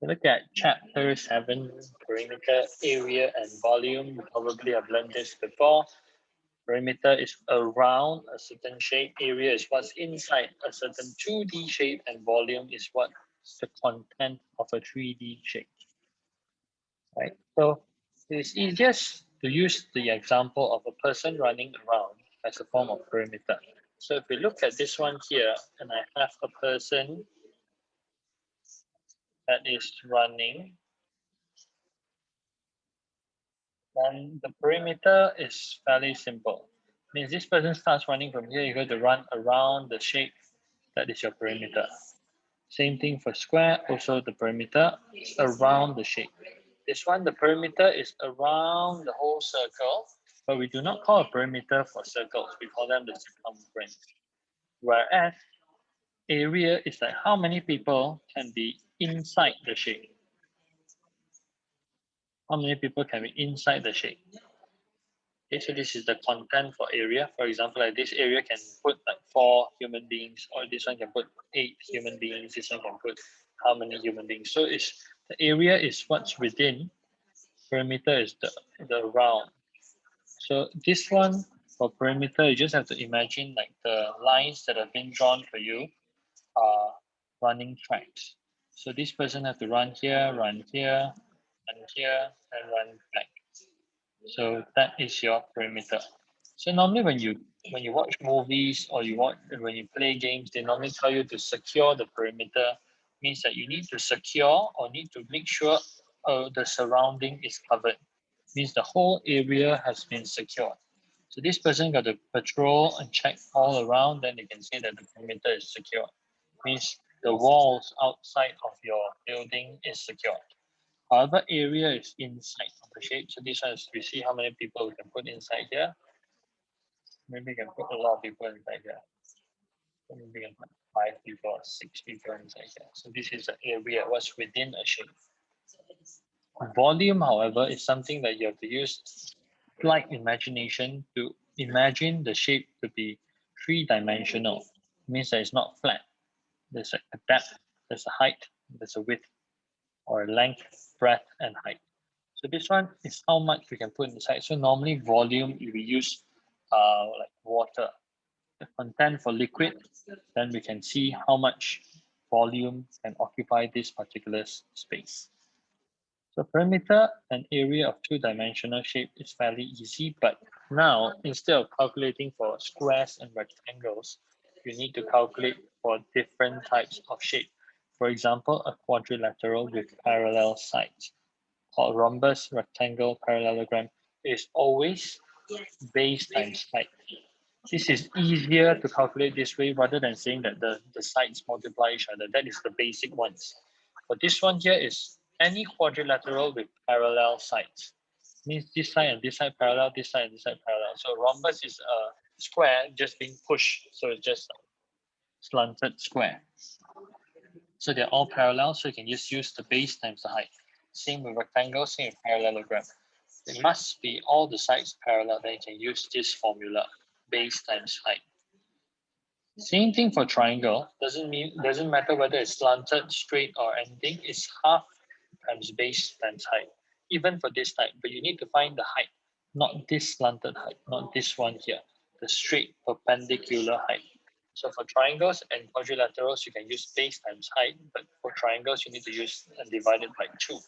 Look at chapter 7, perimeter, area, and volume. You probably have learned this before. Perimeter is around a certain shape. Area is what's inside a certain 2D shape, and volume is what the content of a 3D shape. Right? So it's easiest to use the example of a person running around as a form of perimeter. So if we look at this one here, and I have a person that is running, then the perimeter is fairly simple. Means this person starts running from here, you're going to run around the shape that is your perimeter. Same thing for square, also the perimeter is around the shape. This one, the perimeter is around the whole circle, but we do not call a perimeter for circles, we call them the circumference. Whereas area is like how many people can be inside the shape. How many people can be inside the shape? Okay, so this is the content for area. For example, like this area can put like 4 human beings, or this one can put 8 human beings, this one can put how many human beings. So it's the area is what's within, perimeter is the round. So this one for perimeter, you just have to imagine like the lines that have been drawn for you are running tracks. So this person have to run here, run here, run here, and run back. So that is your perimeter. So normally when you watch movies or when you play games, they normally tell you to secure the perimeter. Means that you need to secure or need to make sure the surrounding is covered. Means the whole area has been secured. So this person got to patrol and check all around, then they can say that the perimeter is secure. Means the walls outside of your building is secured. However, area is inside of the shape. So this one is, we see how many people we can put inside here. Maybe we can put a lot of people inside here. Maybe we can put 5 people or 6 people inside here. So this is the area, what's within a shape. Volume, however, is something that you have to use slight imagination to imagine the shape to be 3-dimensional. It means that it's not flat. There's a depth, there's a height, there's a width, or length, breadth, and height. So this one is how much we can put inside. So normally volume, if we use like water, the content for liquid, then we can see how much volume can occupy this particular space. So perimeter and area of 2-dimensional shape is fairly easy, but now instead of calculating for squares and rectangles, you need to calculate for different types of shape. For example, a quadrilateral with parallel sides, called rhombus, rectangle, parallelogram, is always base times height. This is easier to calculate this way rather than saying that the sides multiply each other. That is the basic ones. But this one here is any quadrilateral with parallel sides. Means this side and this side parallel, this side and this side parallel. So rhombus is a square just being pushed. So it's just a slanted square. So they're all parallel, so you can just use the base times the height. Same with rectangle, same with parallelogram. It must be all the sides parallel, then you can use this formula, base times height. Same thing for triangle, doesn't matter whether it's slanted, straight, or anything, it's half times base times height. Even for this type, but you need to find the height, not this slanted height, not this one here, the straight perpendicular height. So for triangles and quadrilaterals, you can use base times height, but for triangles, you need to use and divide it by 2.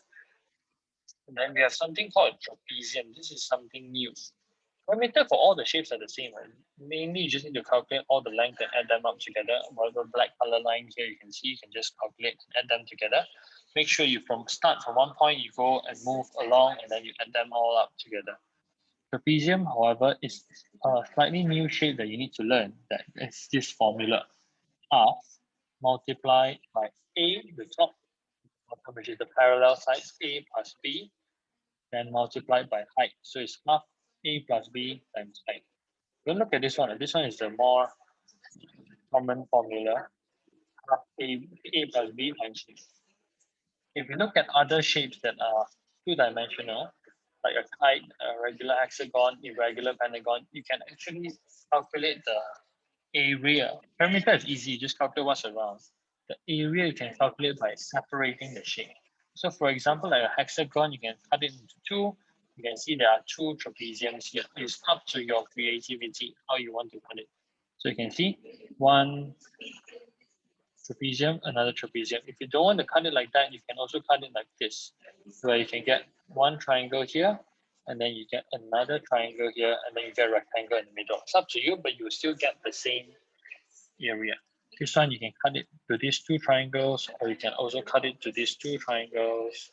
And then we have something called trapezium. This is something new. Perimeter for all the shapes are the same. Right? Mainly, you just need to calculate all the length and add them up together. Whatever black color line here you can see, you can just calculate and add them together. Make sure you start from one point, you go and move along, and then you add them all up together. Trapezium, however, is a slightly new shape that you need to learn. That is this formula: half multiplied by a, the top, which is the parallel sides, a plus b, then multiplied by height. So it's half a plus b times height. Don't look at this one. This one is the more common formula. Half a plus b times c. If you look at other shapes that are 2-dimensional, like a kite, a regular hexagon, irregular pentagon, you can actually calculate the area. Perimeter is easy, just calculate what's around. The area you can calculate by separating the shape. So for example, like a hexagon, you can cut it into two. You can see there are two trapeziums here. It's up to your creativity, how you want to cut it. So you can see one trapezium, another trapezium. If you don't want to cut it like that, you can also cut it like this, where you can get one triangle here, and then you get another triangle here, and then you get a rectangle in the middle. It's up to you, but you still get the same area. This one, you can cut it to these two triangles, or you can also cut it to these two triangles.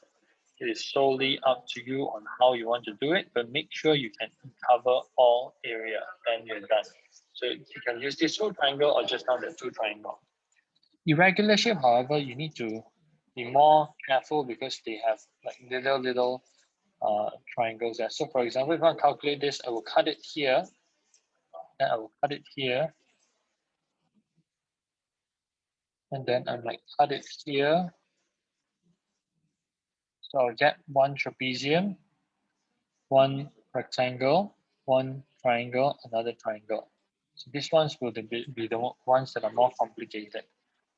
It is solely up to you on how you want to do it, but make sure you can cover all area, and you're done. So you can use this two triangle or just now the two triangle. Irregular shape, however, you need to be more careful because they have like little triangles there. So for example, if I calculate this, I will cut it here, then I will cut it here, and then I might cut it here. So I'll get one trapezium, one rectangle, one triangle, another triangle. So these ones will be the ones that are more complicated.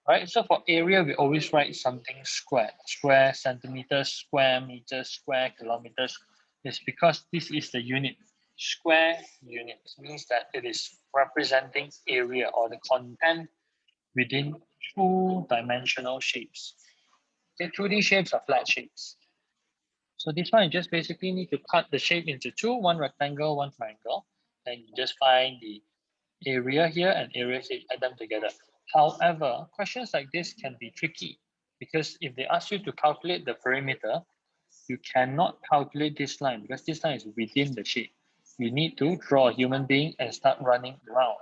Right, so for area, we always write something square. Square centimeters, square meters, square kilometers. It's because this is the unit. Square unit means that it is representing area or the content within two-dimensional shapes. Okay, 2D shapes are flat shapes. So this one, you just basically need to cut the shape into two, one rectangle, one triangle. And you just find the area here and area here, add them together. However, questions like this can be tricky because if they ask you to calculate the perimeter, you cannot calculate this line because this line is within the shape. You need to draw a human being and start running around.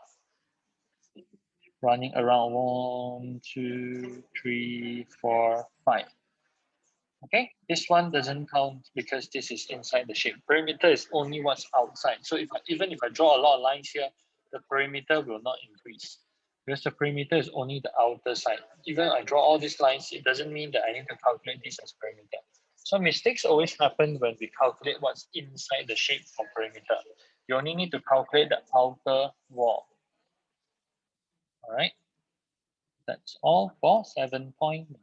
Running around 1, 2, 3, 4, 5. Okay, this one doesn't count because this is inside the shape. Perimeter is only what's outside. So even if I draw a lot of lines here, the perimeter will not increase because the perimeter is only the outer side. Even I draw all these lines, it doesn't mean that I need to calculate this as perimeter. So mistakes always happen when we calculate what's inside the shape for perimeter. You only need to calculate the outer wall. All right, that's all for 7.9.